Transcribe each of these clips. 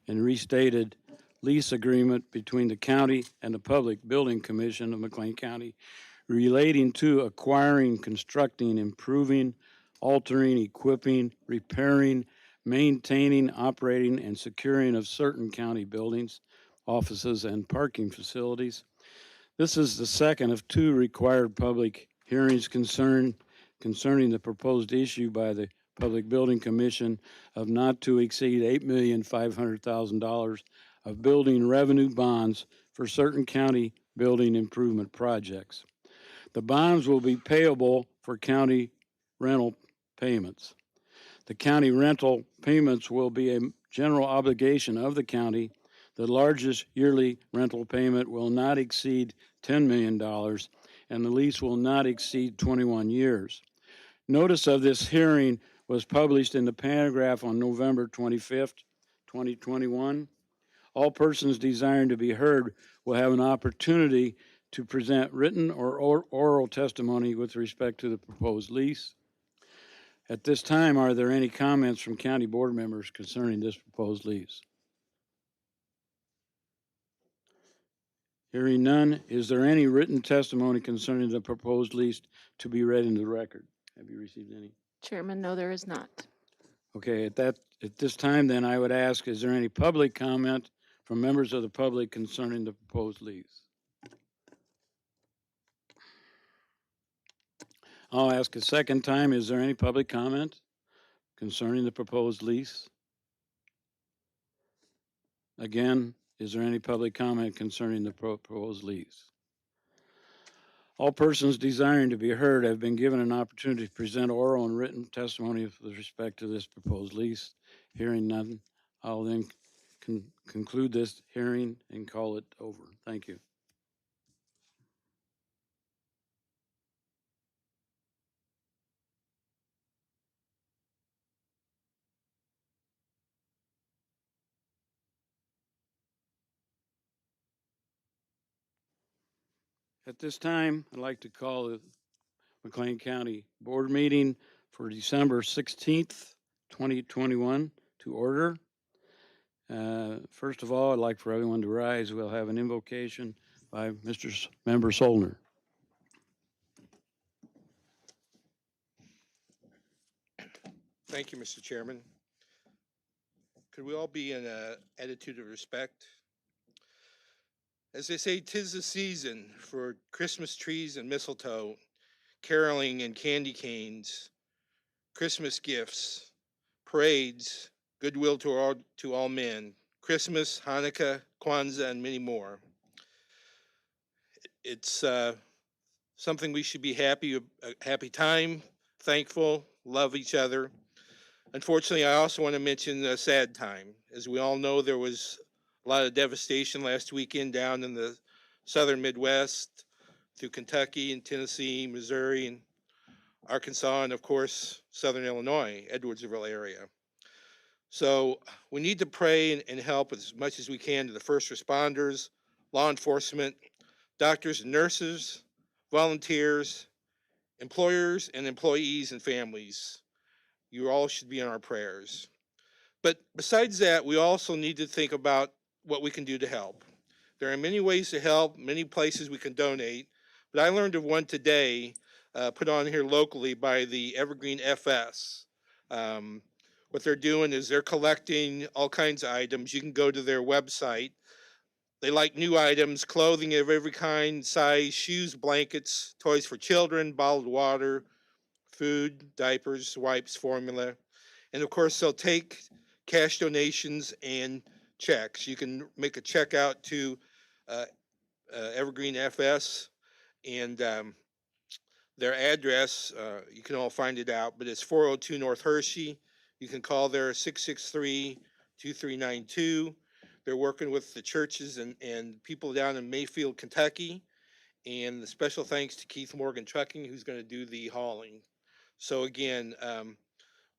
and restated lease agreement between the county and the Public Building Commission of McLean County relating to acquiring, constructing, improving, altering, equipping, repairing, maintaining, operating, and securing of certain county buildings, offices, and parking facilities. This is the second of two required public hearings concerning the proposed issue by the Public Building Commission of not to exceed $8,500,000 of building revenue bonds for certain county building improvement projects. The bonds will be payable for county rental payments. The county rental payments will be a general obligation of the county. The largest yearly rental payment will not exceed $10 million, and the lease will not exceed 21 years. Notice of this hearing was published in the Paragraph on November 25th, 2021. All persons desiring to be heard will have an opportunity to present written or oral testimony with respect to the proposed lease. At this time, are there any comments from county board members concerning this proposed lease? Hearing none, is there any written testimony concerning the proposed lease to be read into the record? Have you received any? Chairman, no, there is not. Okay, at this time, then I would ask, is there any public comment from members of the public concerning the proposed lease? I'll ask a second time, is there any public comment concerning the proposed lease? Again, is there any public comment concerning the proposed lease? All persons desiring to be heard have been given an opportunity to present oral and written testimony with respect to this proposed lease. Hearing none, I'll then conclude this hearing and call it over. Thank you. At this time, I'd like to call the McLean County Board meeting for December 16th, 2021 to order. First of all, I'd like for everyone to rise. We'll have an invocation by Mr. Member Solner. Thank you, Mr. Chairman. Could we all be in an attitude of respect? As they say, 'tis the season for Christmas trees and mistletoe, caroling and candy canes, Christmas gifts, parades, goodwill to all men, Christmas, Hanukkah, Kwanzaa, and many more. It's something we should be happy, a happy time, thankful, love each other. Unfortunately, I also want to mention a sad time. As we all know, there was a lot of devastation last weekend down in the southern Midwest through Kentucky and Tennessee, Missouri, and Arkansas, and of course, southern Illinois, Edwardsville area. So we need to pray and help as much as we can to the first responders, law enforcement, doctors and nurses, volunteers, employers and employees and families. You all should be in our prayers. But besides that, we also need to think about what we can do to help. There are many ways to help, many places we can donate, but I learned of one today put on here locally by the Evergreen FS. What they're doing is they're collecting all kinds of items. You can go to their website. They like new items, clothing of every kind, size, shoes, blankets, toys for children, bottled water, food, diapers, wipes, formula. And of course, they'll take cash donations and checks. You can make a check out to Evergreen FS, and their address, you can all find it out, but it's 402 North Hershey. You can call there 663-2392. They're working with the churches and people down in Mayfield, Kentucky. And the special thanks to Keith Morgan Trucking, who's going to do the hauling. So again,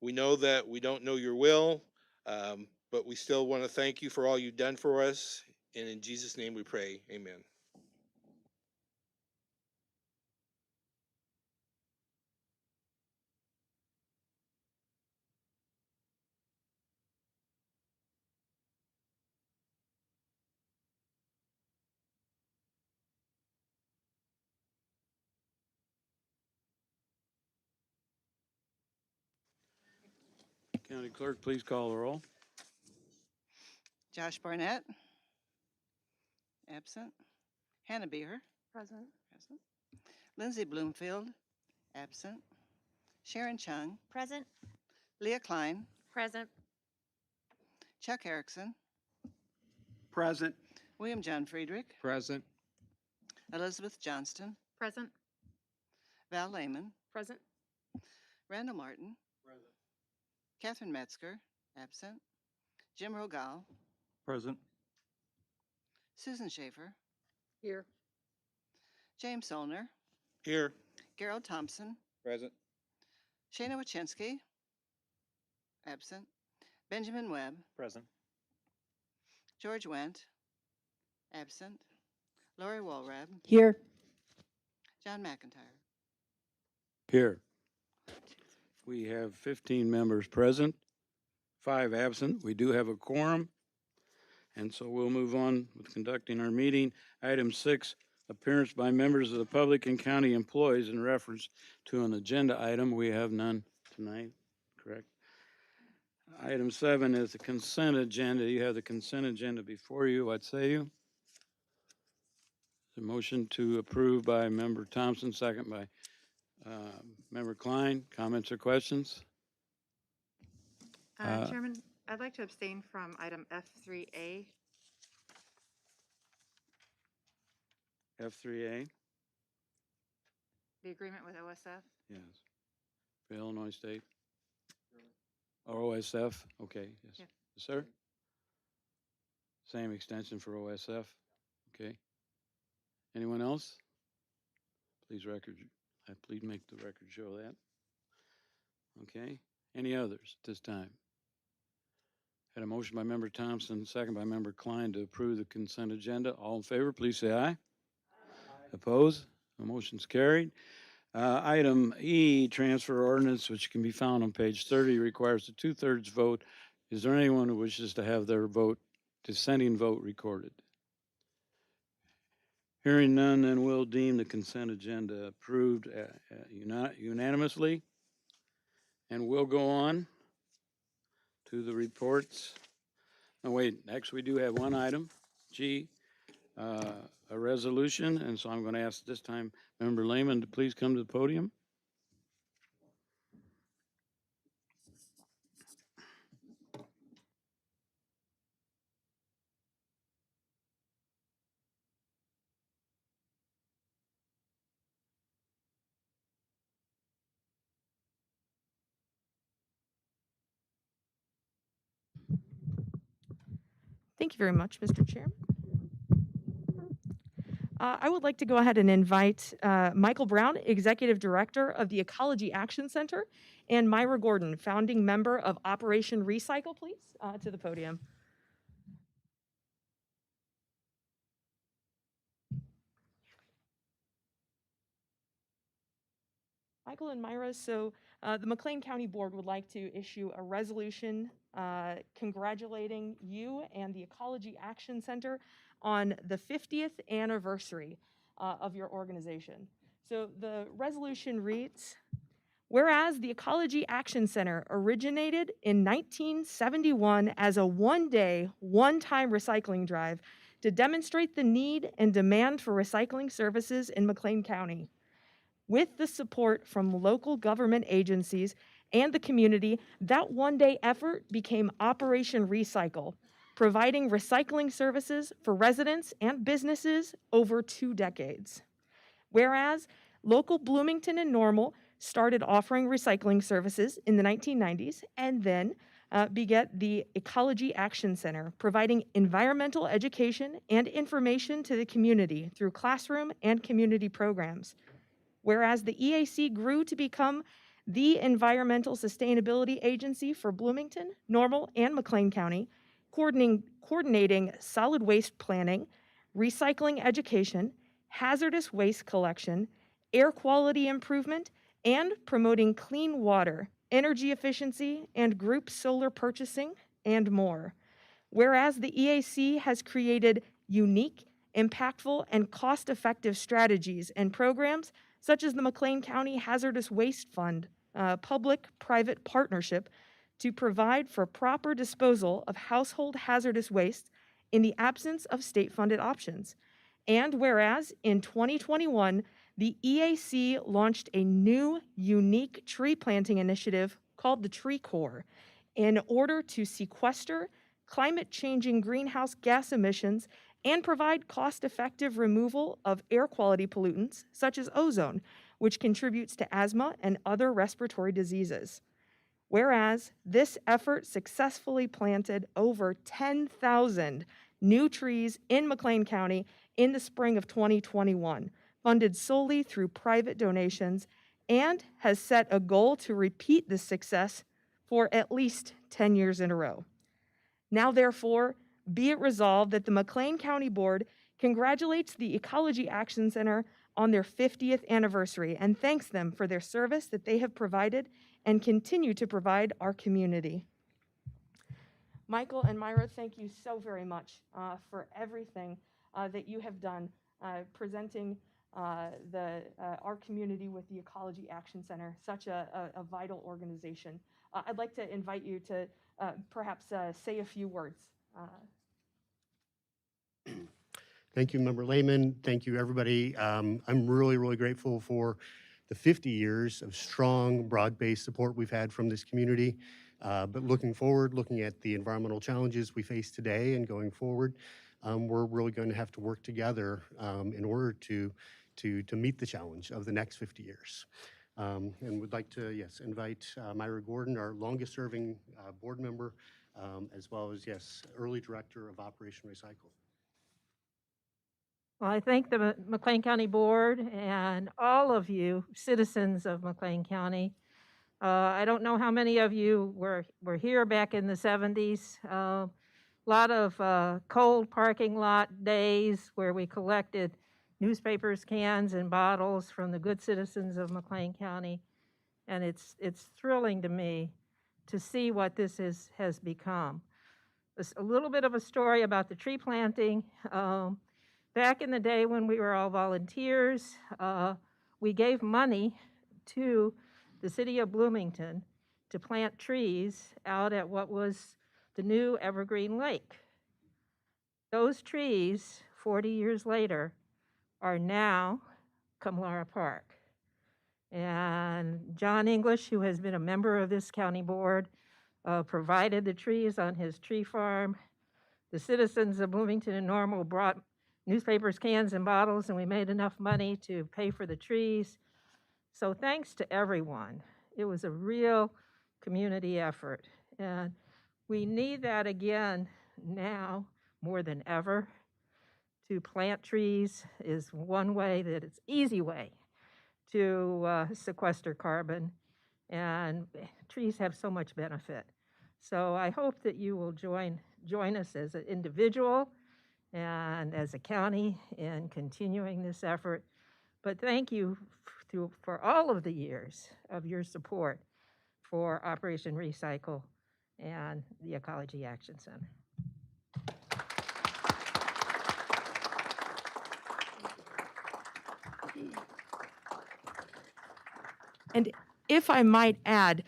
we know that we don't know your will, but we still want to thank you for all you've done for us. And in Jesus' name we pray, amen. County Clerk, please call the roll. Josh Barnett. Absent. Hannah Beer. Present. Present. Lindsay Bloomfield. Absent. Sharon Chung. Present. Leah Klein. Present. Chuck Erickson. Present. William John Friedrich. Present. Elizabeth Johnston. Present. Val Lehman. Present. Randall Martin. Present. Catherine Metzger. Absent. Jim Rogal. Present. Susan Schaefer. Here. James Solner. Here. Gerald Thompson. Present. Shana Wachinsky. Absent. Benjamin Webb. Present. George Wendt. Absent. Lori Walrab. Here. John McIntyre. Here. We have 15 members present, 5 absent. We do have a quorum. And so we'll move on with conducting our meeting. Item 6, appearance by members of the public and county employees in reference to an agenda item. We have none tonight, correct? Item 7 is the consent agenda. You have the consent agenda before you. What say you? The motion to approve by Member Thompson, second by Member Klein. Comments or questions? Chairman, I'd like to abstain from item F3A. F3A? The agreement with OSF. Yes. For Illinois State? Or OSF? Okay, yes. Yeah. Yes, sir? Same extension for OSF? Okay. Anyone else? Please make the record show that. Okay. Any others at this time? Had a motion by Member Thompson, second by Member Klein to approve the consent agenda. All in favor, please say aye. Opposed? The motion's carried. Item E, transfer ordinance, which can be found on page 30, requires a 2/3 vote. Is there anyone who wishes to have their dissenting vote recorded? Hearing none, then we'll deem the consent agenda approved unanimously. And we'll go on to the reports. No, wait, next we do have one item, G, a resolution, and so I'm going to ask this time Member Lehman to please come to the podium. Thank you very much, Mr. Chairman. I would like to go ahead and invite Michael Brown, Executive Director of the Ecology Action Center, and Myra Gordon, founding member of Operation Recycle, please, to the podium. Michael and Myra, so the McLean County Board would like to issue a resolution congratulating you and the Ecology Action Center on the 50th anniversary of your organization. So the resolution reads, whereas the Ecology Action Center originated in 1971 as a one-day, one-time recycling drive to demonstrate the need and demand for recycling services in McLean County. With the support from local government agencies and the community, that one-day effort became Operation Recycle, providing recycling services for residents and businesses over 2 decades. Whereas local Bloomington and Normal started offering recycling services in the 1990s and then beget the Ecology Action Center, providing environmental education and information to the community through classroom and community programs. Whereas the EAC grew to become the environmental sustainability agency for Bloomington, Normal, and McLean County, coordinating solid waste planning, recycling education, hazardous waste collection, air quality improvement, and promoting clean water, energy efficiency, and group solar purchasing, and more. Whereas the EAC has created unique, impactful, and cost-effective strategies and programs such as the McLean County Hazardous Waste Fund, public-private partnership, to provide for proper disposal of household hazardous waste in the absence of state-funded options. And whereas in 2021, the EAC launched a new, unique tree planting initiative called the Tree Corps in order to sequester climate-changing greenhouse gas emissions and provide cost-effective removal of air quality pollutants, such as ozone, which contributes to asthma and other respiratory diseases. Whereas this effort successfully planted over 10,000 new trees in McLean County in the spring of 2021, funded solely through private donations, and has set a goal to repeat this success for at least 10 years in a row. Now, therefore, be it resolved that the McLean County Board congratulates the Ecology Action Center on their 50th anniversary and thanks them for their service that they have provided and continue to provide our community. Michael and Myra, thank you so very much for everything that you have done presenting our community with the Ecology Action Center, such a vital organization. I'd like to invite you to perhaps say a few words. Thank you, Member Lehman. Thank you, everybody. I'm really, really grateful for the 50 years of strong, broad-based support we've had from this community. But looking forward, looking at the environmental challenges we face today and going forward, we're really going to have to work together in order to meet the challenge of the next 50 years. And would like to, yes, invite Myra Gordon, our longest-serving board member, as well as, yes, early director of Operation Recycle. Well, I thank the McLean County Board and all of you citizens of McLean County. I don't know how many of you were here back in the 70s. A lot of cold parking lot days where we collected newspapers, cans, and bottles from the good citizens of McLean County. And it's thrilling to me to see what this has become. A little bit of a story about the tree planting. Back in the day when we were all volunteers, we gave money to the city of Bloomington to plant trees out at what was the new Evergreen Lake. Those trees, 40 years later, are now Kamlara Park. And John English, who has been a member of this county board, provided the trees on his tree farm. The citizens of Bloomington and Normal brought newspapers, cans, and bottles, and we made enough money to pay for the trees. So thanks to everyone. It was a real community effort. And we need that again now more than ever. To plant trees is one way that it's easy way to sequester carbon, and trees have so much benefit. So I hope that you will join us as an individual and as a county in continuing this effort. But thank you for all of the years of your support for Operation Recycle and the Ecology Action Center. And if I might add,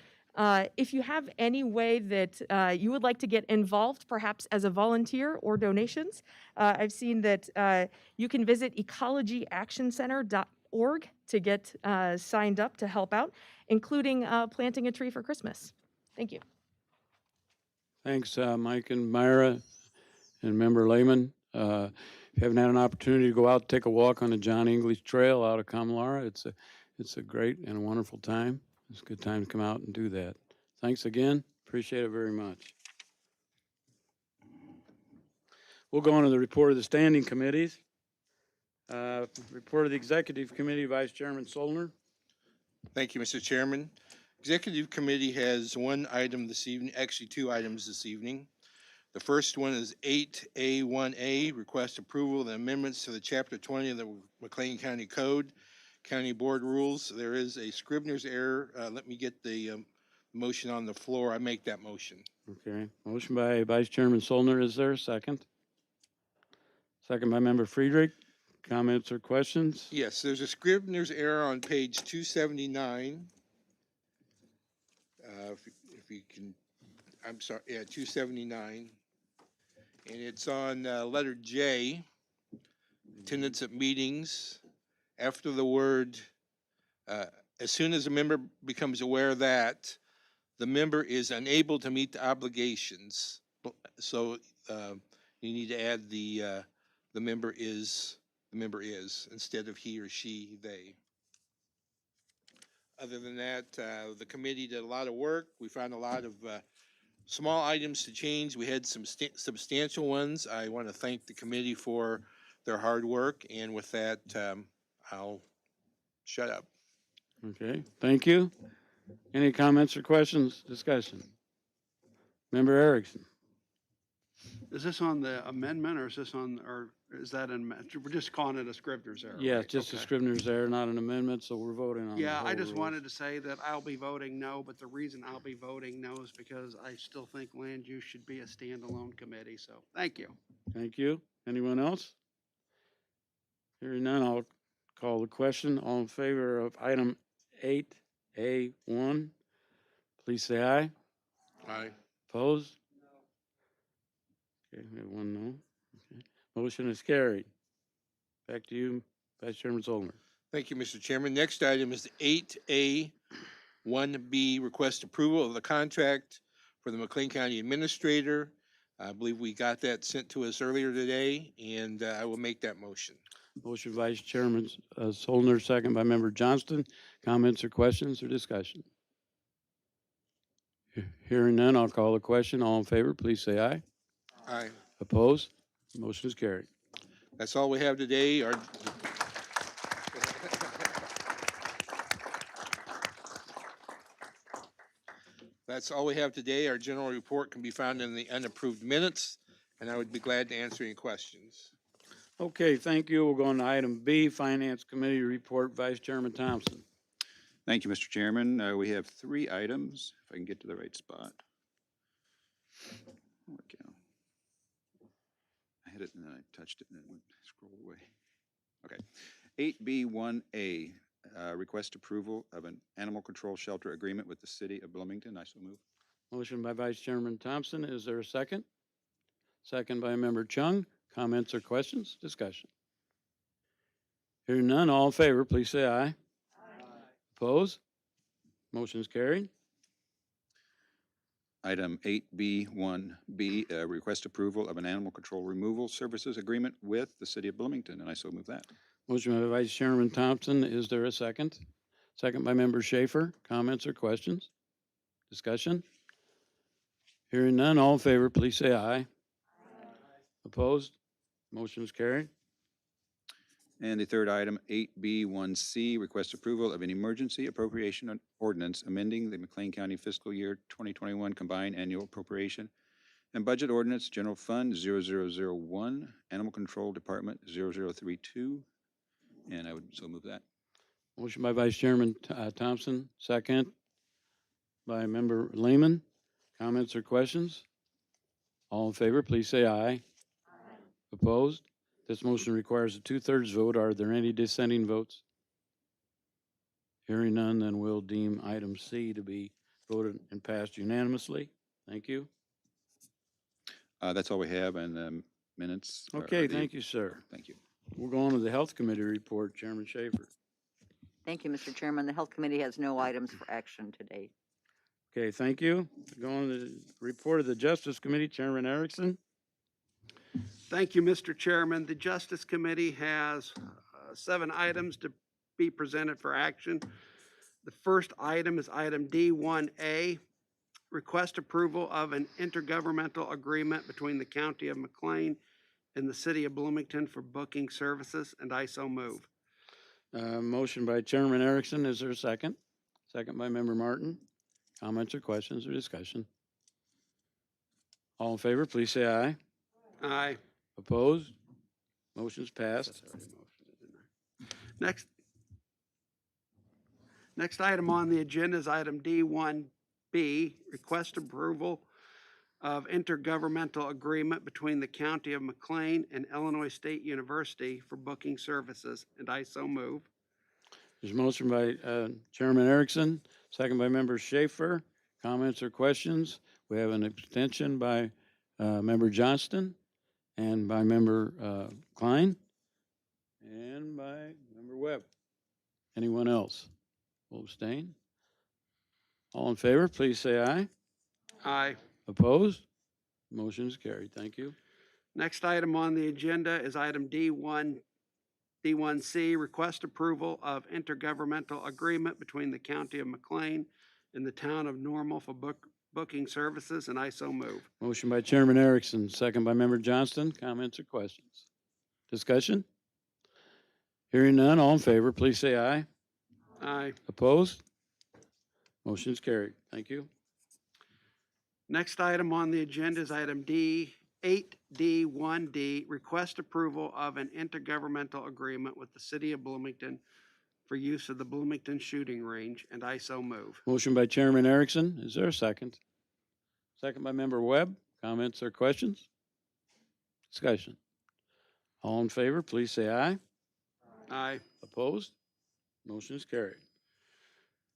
if you have any way that you would like to get involved, perhaps as a volunteer or donations, I've seen that you can visit ecologyactioncenter.org to get signed up to help out, including planting a tree for Christmas. Thank you. Thanks, Mike and Myra and Member Lehman. If you haven't had an opportunity to go out and take a walk on the John English Trail out of Kamlara, it's a great and a wonderful time. It's a good time to come out and do that. Thanks again. Appreciate it very much. We'll go on to the report of the standing committees. Report of the Executive Committee, Vice Chairman Solner. Thank you, Mr. Chairman. Executive Committee has one item this evening, actually two items this evening. The first one is 8A1A, request approval of the amendments to the Chapter 20 of the McLean County Code, County Board Rules. There is a Scribner's error. Let me get the motion on the floor. I make that motion. Okay, motion by Vice Chairman Solner. Is there a second? Second by Member Friedrich. Comments or questions? Yes, there's a Scribner's error on page 279. if you can, I'm sorry, yeah, 279. And it's on letter J, attendance at meetings. After the word, as soon as a member becomes aware that the member is unable to meet the obligations, so you need to add the member is instead of he or she, they. Other than that, the committee did a lot of work. We found a lot of small items to change. We had some substantial ones. I want to thank the committee for their hard work, and with that, I'll shut up. Okay, thank you. Any comments or questions, discussion? Member Erickson? Is this on the amendment or is this on, or is that in, we're just calling it a Scrivener's error, Yeah, right? just a Okay. Scrivener's error, not an amendment, so we're voting on the Yeah, I whole just rules. wanted to say that I'll be voting no, but the reason I'll be voting no is because I still think land use should be a standalone committee, so thank you. Thank you. Anyone else? Hearing none, I'll call the question. All in favor of item 8A1, please say aye. Aye. Opposed? Okay, we have one no. Okay. Motion is carried. Back to you, Vice Chairman Zollner. Thank you, Mr. Chairman. Next item is 8A 1B, request approval of the contract for the McLean County Administrator. I believe we got that sent to us earlier today, and I will make that motion. Motion Vice Chairman Zollner, second by Member Johnston. Comments or questions or discussion? Hearing none, I'll call the question. All in favor, please say aye. Aye. Opposed? Motion is carried. That's all we have today. That's all we have today. Our general report can be found in the unapproved minutes, and I would be glad to answer any questions. Okay, thank you. We'll go on to item B, Finance Committee Report, Vice Chairman Thompson. Thank you, Mr. Chairman. We have 3 items, if I can get to the right spot. There we go. I had it and then I touched it and then it went scrolled away. Okay. 8B1A, request approval of an animal control shelter agreement with the city of Bloomington. I so move. Motion by Vice Chairman Thompson. Is there a second? Second by Member Chung. Comments or questions? Discussion. Hearing none, all in favor, please say aye. Aye. Opposed? Motion is carried. Item 8B1B, request approval of an animal control removal services agreement with the city of Bloomington, and I so move that. Motion by Vice Chairman Thompson. Is there a second? Second by Member Schaefer. Comments or questions? Discussion? Hearing none, all in favor, please say aye. Aye. Opposed? Motion is carried. And the third item, 8B1C, request approval of an emergency appropriation ordinance amending the McLean County fiscal year 2021 combined annual appropriation and budget ordinance, general fund 0001, animal control department 0032, and I would so move that. Motion by Vice Chairman Thompson, second by Member Lehman. Comments or questions? All in favor, please say aye. Aye. Opposed? This motion requires a 2/3 vote. Are there any dissenting votes? Hearing none, then we'll deem item C to be voted and passed unanimously. Thank you. That's all we have, and minutes. Okay, thank you, sir. Thank you. We'll go on to the Health Committee report. Chairman Schaefer. Thank you, Mr. Chairman. The Health Committee has no items for action today. Okay, thank you. Go on to the report of the Justice Committee. Chairman Erickson. Thank you, Mr. Chairman. The Justice Committee has 7 items to be presented for action. The first item is item D1A, request approval of an intergovernmental agreement between the County of McLean and the City of Bloomington for booking services, and I so move. Motion by Chairman Erickson. Is there a second? Second by Member Martin. Comments or questions or discussion? All in favor, please say aye. Aye. Opposed? Motion's passed. Next item on the agenda is item D1B, request approval of intergovernmental agreement between the County of McLean and Illinois State University for booking services, and I so move. There's a motion by Chairman Erickson, second by Member Schaefer. Comments or questions? We have an abstention by Member Johnston and by Member Klein and by Member Webb. Anyone else will abstain? All in favor, please say aye. Aye. Opposed? Motion is carried. Thank you. Next item on the agenda is item D1C, request approval of intergovernmental agreement between the County of McLean and the Town of Normal for booking services, and I so move. Motion by Chairman Erickson, second by Member Johnston. Comments or questions? Discussion? Hearing none, all in favor, please say aye. Aye. Opposed? Motion is carried. Thank you. Next item on the agenda is item D8D1D, request approval of an intergovernmental agreement with the City of Bloomington for use of the Bloomington shooting range, and I so move. Motion by Chairman Erickson. Is there a second? Second by Member Webb. Comments or questions? Discussion. All in favor, please say aye. Aye. Opposed? Motion is carried.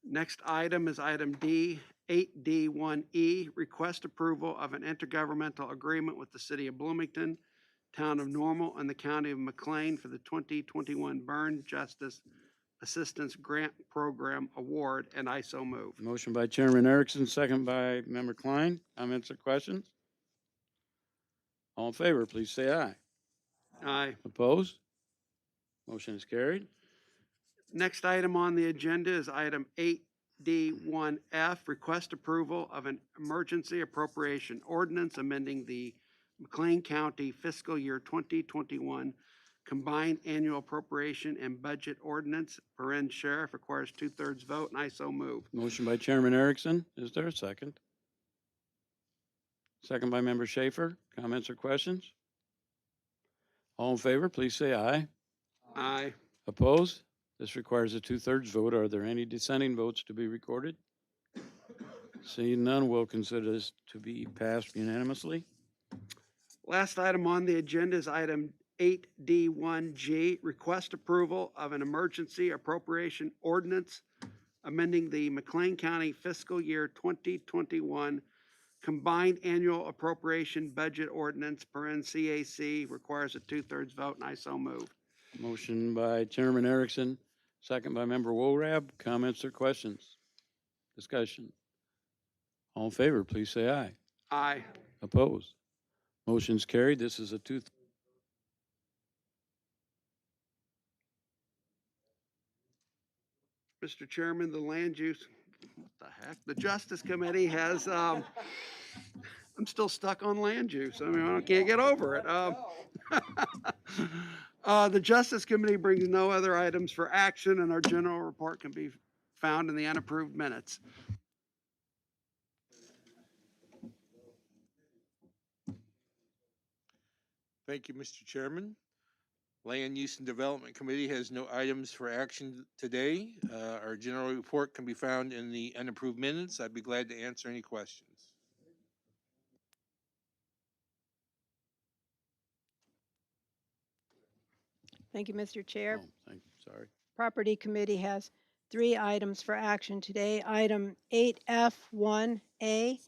Next item is item D8D1E, request approval of an intergovernmental agreement with the City of Bloomington, Town of Normal, and the County of McLean for the 2021 Burn Justice Assistance Grant Program Award, and I so move. Motion by Chairman Erickson, second by Member Klein. Comments or questions? All in favor, please say aye. Aye. Opposed? Motion is carried. Next item on the agenda is item 8D1F, request approval of an emergency appropriation ordinance amending the McLean County Fiscal Year 2021 Combined Annual Appropriation and Budget Ordinance. Sheriff requires 2/3 vote, and I so move. Motion by Chairman Erickson. Is there a second? Second by Member Schaefer. Comments or questions? All in favor, please say aye. Aye. Opposed? This requires a 2/3 vote. Are there any dissenting votes to be recorded? Seeing none, we'll consider this to be passed unanimously. Last item on the agenda is item 8D1G, request approval of an emergency appropriation ordinance amending the McLean County Fiscal Year 2021 Combined Annual Appropriation Budget Ordinance, CAC, requires a 2/3 vote, and I so move. Motion by Chairman Erickson, second by Member Wolrab. Comments or questions? Discussion. All in favor, please say aye. Aye. Opposed? Motion's carried. This is a 2/3. Mr. Chairman, the land use, what the heck? The Justice Committee has, I'm still stuck on land use. I mean, I can't get over it. The Justice Committee brings no other items for action, and our general report can be found in the unapproved minutes. Thank you, Mr. Chairman. Land Use and Development Committee has no items for action today. Our general report can be found in the unapproved minutes. I'd be glad to answer any questions. Thank you, Mr. Chair. Oh, thank you. Sorry. Property Committee has 3 items for action today. Item 8F1A,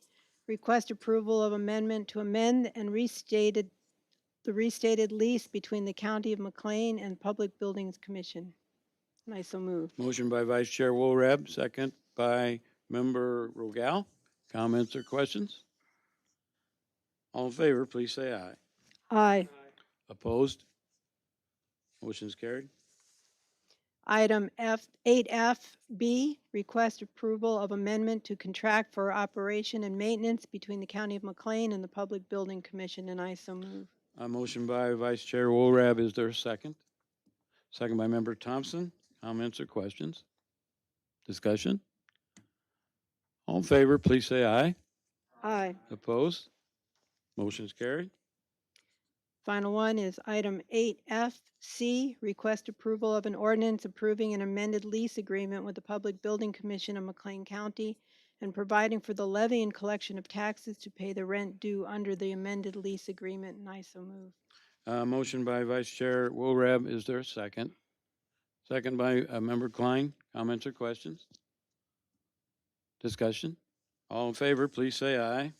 request approval of amendment to amend and restated lease between the County of McLean and Public Buildings Commission. And I so move. Motion by Vice Chair Wolrab, second by Member Rogal. Comments or questions? All in favor, please say aye. Aye. Opposed? Motion is carried. Item 8F-B, request approval of amendment to contract for operation and maintenance between the County of McLean and the Public Building Commission, and I so move. A motion by Vice Chair Wolrab. Is there a second? Second by Member Thompson. Comments or questions? Discussion? All in favor, please say aye. Aye. Opposed? Motion is carried. Final one is item 8F-C, request approval of an ordinance approving an amended lease agreement with the Public Building Commission of McLean County and providing for the levy and collection of taxes to pay the rent due under the amended lease agreement, and I so move. Motion by Vice Chair Wolrab. Is there a second? Second by Member Klein. Comments or questions? Discussion? All in favor, please say aye.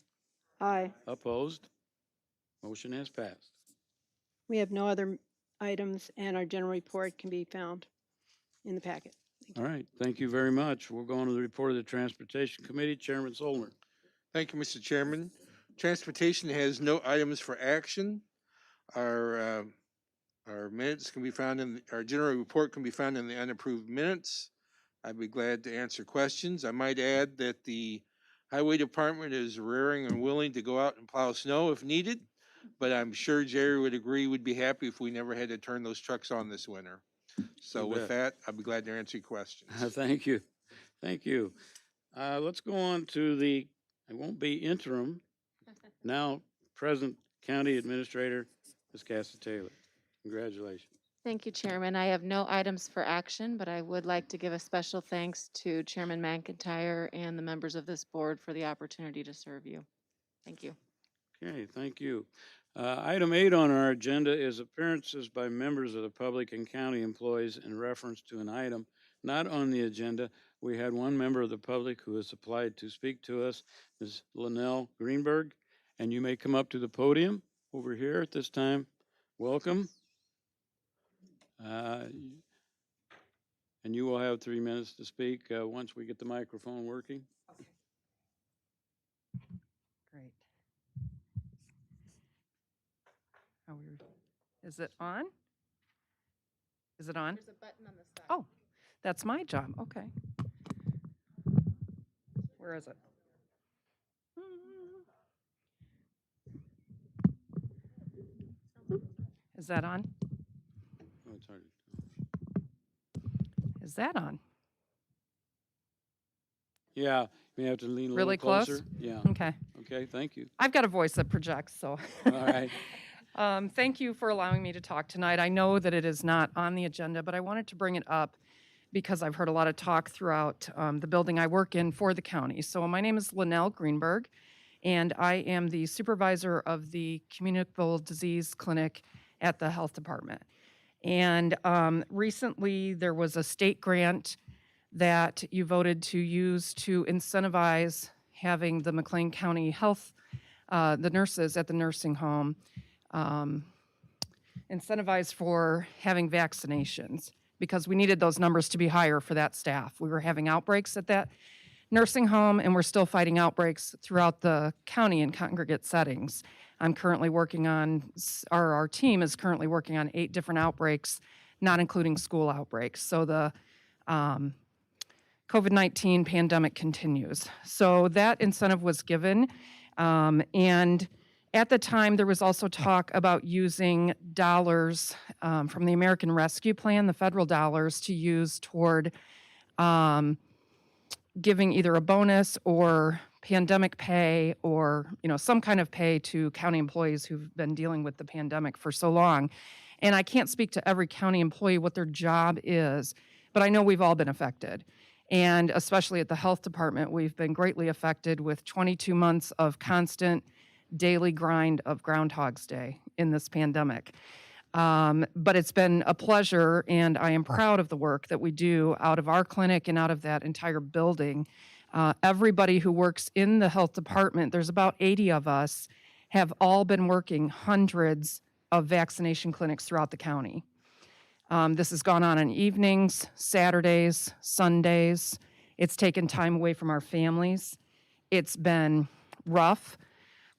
Aye. Opposed? Motion has passed. We have no other items, and our general report can be found in the packet. All right, thank you very much. We'll go on to the report of the Transportation Committee. Chairman Zollner. Thank you, Mr. Chairman. Transportation has no items for action. Our minutes can be found in, our general report can be found in the unapproved minutes. I'd be glad to answer questions. I might add that the Highway Department is raring and willing to go out and plow snow if needed, but I'm sure Jerry would agree, we'd be happy if we never had to turn those trucks on this winter. So You with bet. that, I'll be glad to answer your questions. Thank you. Thank you. Let's go on to the, it won't be interim, now present County Administrator, Ms. Cassie Taylor. Congratulations. Thank you, Chairman. I have no items for action, but I would like to give a special thanks to Chairman McIntyre and the members of this board for the opportunity to serve you. Thank you. Okay, thank you. Item 8 on our agenda is appearances by members of the public and county employees in reference to an item not on the agenda. We had one member of the public who has applied to speak to us, Ms. Linnell Greenberg, and you may come up to the podium over here at this time. Welcome. And you will have 3 minutes to speak once we get the microphone working. Great. Is it on? Is it on? There's a button on the side. Oh, that's my job. Okay. Where is it? Is that on? Oh, it's hard. Is that on? Yeah, you may have to lean a Really little closer. close? Yeah. Okay. Okay, thank you. I've got a voice that projects, so. All right. Thank you for allowing me to talk tonight. I know that it is not on the agenda, but I wanted to bring it up because I've heard a lot of talk throughout the building I work in for the county. So my name is Linnell Greenberg, and I am the supervisor of the Communicable Disease Clinic at the Health Department. And recently there was a state grant that you voted to use to incentivize having the McLean County Health, the nurses at the nursing home, incentivized for having vaccinations because we needed those numbers to be higher for that staff. We were having outbreaks at that nursing home, and we're still fighting outbreaks throughout the county in congregate settings. I'm currently working on, our team is currently working on 8 different outbreaks, not including school outbreaks. So the COVID-19 pandemic continues. So that incentive was given, and at the time, there was also talk about using dollars from the American Rescue Plan, the federal dollars, to use toward giving either a bonus or pandemic pay or, some kind of pay to county employees who've been dealing with the pandemic for so long. And I can't speak to every county employee what their job is, but I know we've all been affected. And especially at the health department, we've been greatly affected with 22 months of constant daily grind of Groundhog's Day in this pandemic. But it's been a pleasure, and I am proud of the work that we do out of our clinic and out of that entire building. Everybody who works in the health department, there's about 80 of us, have all been working hundreds of vaccination clinics throughout the county. This has gone on evenings, Saturdays, Sundays. It's taken time away from our families. It's been rough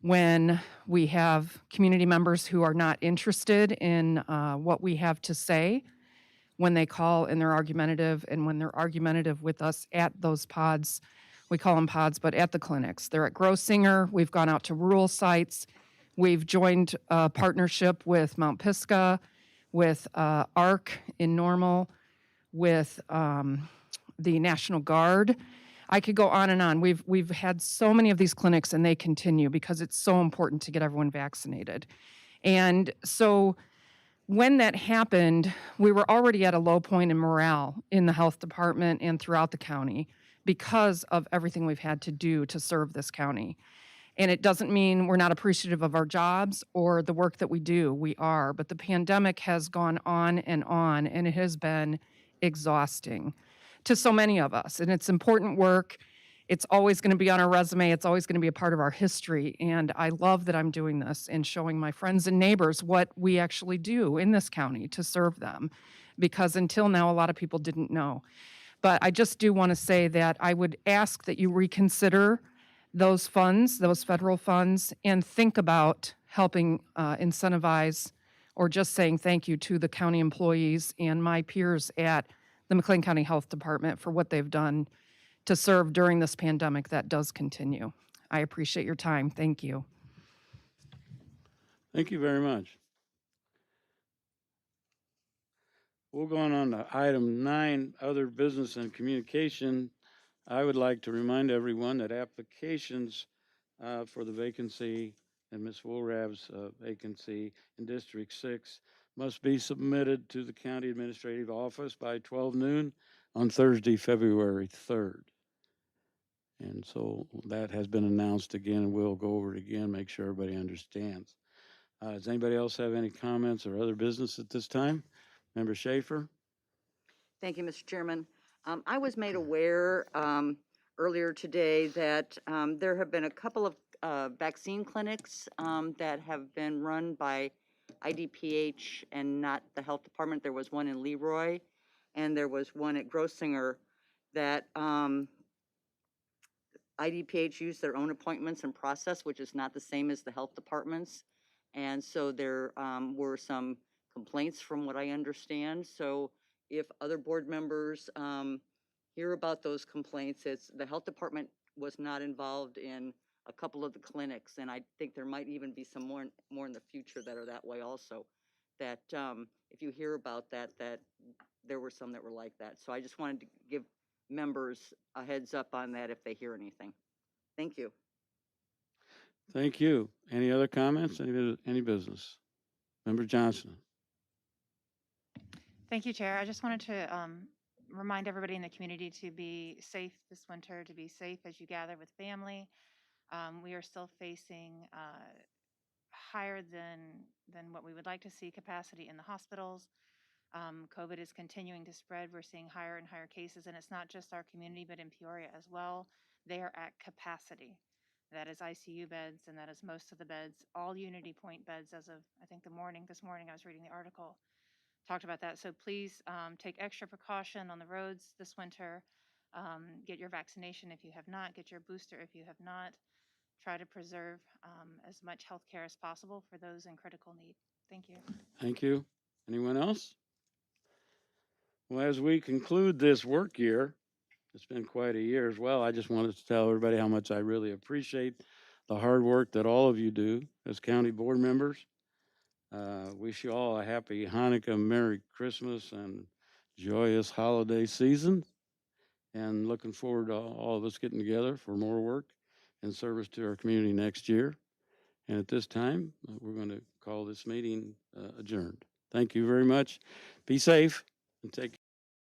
when we have community members who are not interested in what we have to say, when they call and they're argumentative, and when they're argumentative with us at those pods. We call them pods, but at the clinics. They're at Grossinger. We've gone out to rural sites. We've joined a partnership with Mount Pisgah, with ARC in Normal, with the National Guard. I could go on and on. We've had so many of these clinics, and they continue because it's so important to get everyone vaccinated. And so when that happened, we were already at a low point in morale in the health department and throughout the county because of everything we've had to do to serve this county. And it doesn't mean we're not appreciative of our jobs or the work that we do. We are, but the pandemic has gone on, and it has been exhausting to so many of us. And it's important work, it's always going to be on our resume. It's always going to be a part of our history. And I love that I'm doing this and showing my friends and neighbors what we actually do in this county to serve them. Because until now, a lot of people didn't know. But I just do want to say that I would ask that you reconsider those funds, those federal funds, and think about helping incentivize or just saying thank you to the county employees and my peers at the McLean County Health Department for what they've done to serve during this pandemic that does continue. I appreciate your time. Thank you. Thank you very much. We're going on to item 9, other business and communication. I would like to remind everyone that applications for the vacancy and Ms. Woolrab's vacancy in District 6 must be submitted to the County Administrative Office by 12 noon on Thursday, February 3rd. And so that has been announced again, and we'll go over it again, make sure everybody understands. Does anybody else have any comments or other business at this time? Member Schaefer? Thank you, Mr. Chairman. I was made aware earlier today that there have been a couple of vaccine clinics that have been run by IDPH and not the health department. There was one in Leroy and there was one at Grossinger that IDPH used their own appointments and process, which is not the same as the health departments. And so there were some complaints from what I understand. So if other board members hear about those complaints, it's the health department was not involved in a couple of the clinics, and I think there might even be some more in the future that are that way also. That if you hear about that, that there were some that were like that. So I just wanted to give members a heads up on that if they hear anything. Thank you. Thank you. Any other comments? Any business? Member Johnson? Thank you, Chair. I just wanted to remind everybody in the community to be safe this winter, to be safe as you gather with family. We are still facing higher than what we would like to see capacity in the hospitals. COVID is continuing to spread. We're seeing higher and higher cases, and it's not just our community, but in Peoria as well. They are at capacity. That is ICU beds, and that is most of the beds, all Unity Point beds as of, I think, this morning I was reading the article, talked about that. So please take extra precaution on the roads this winter. Get your vaccination if you have not, get your booster if you have not. Try to preserve as much health care as possible for those in critical need. Thank you. Thank you. Anyone else? Well, as we conclude this work year, it's been quite a year as well. I just wanted to tell everybody how much I really appreciate the hard work that all of you do as county board members. Wish you all a happy Hanukkah, Merry Christmas, and joyous holiday season. And looking forward to all of us getting together for more work and service to our community next year. And at this time, we're going to call this meeting adjourned. Thank you very much. Be safe and take care.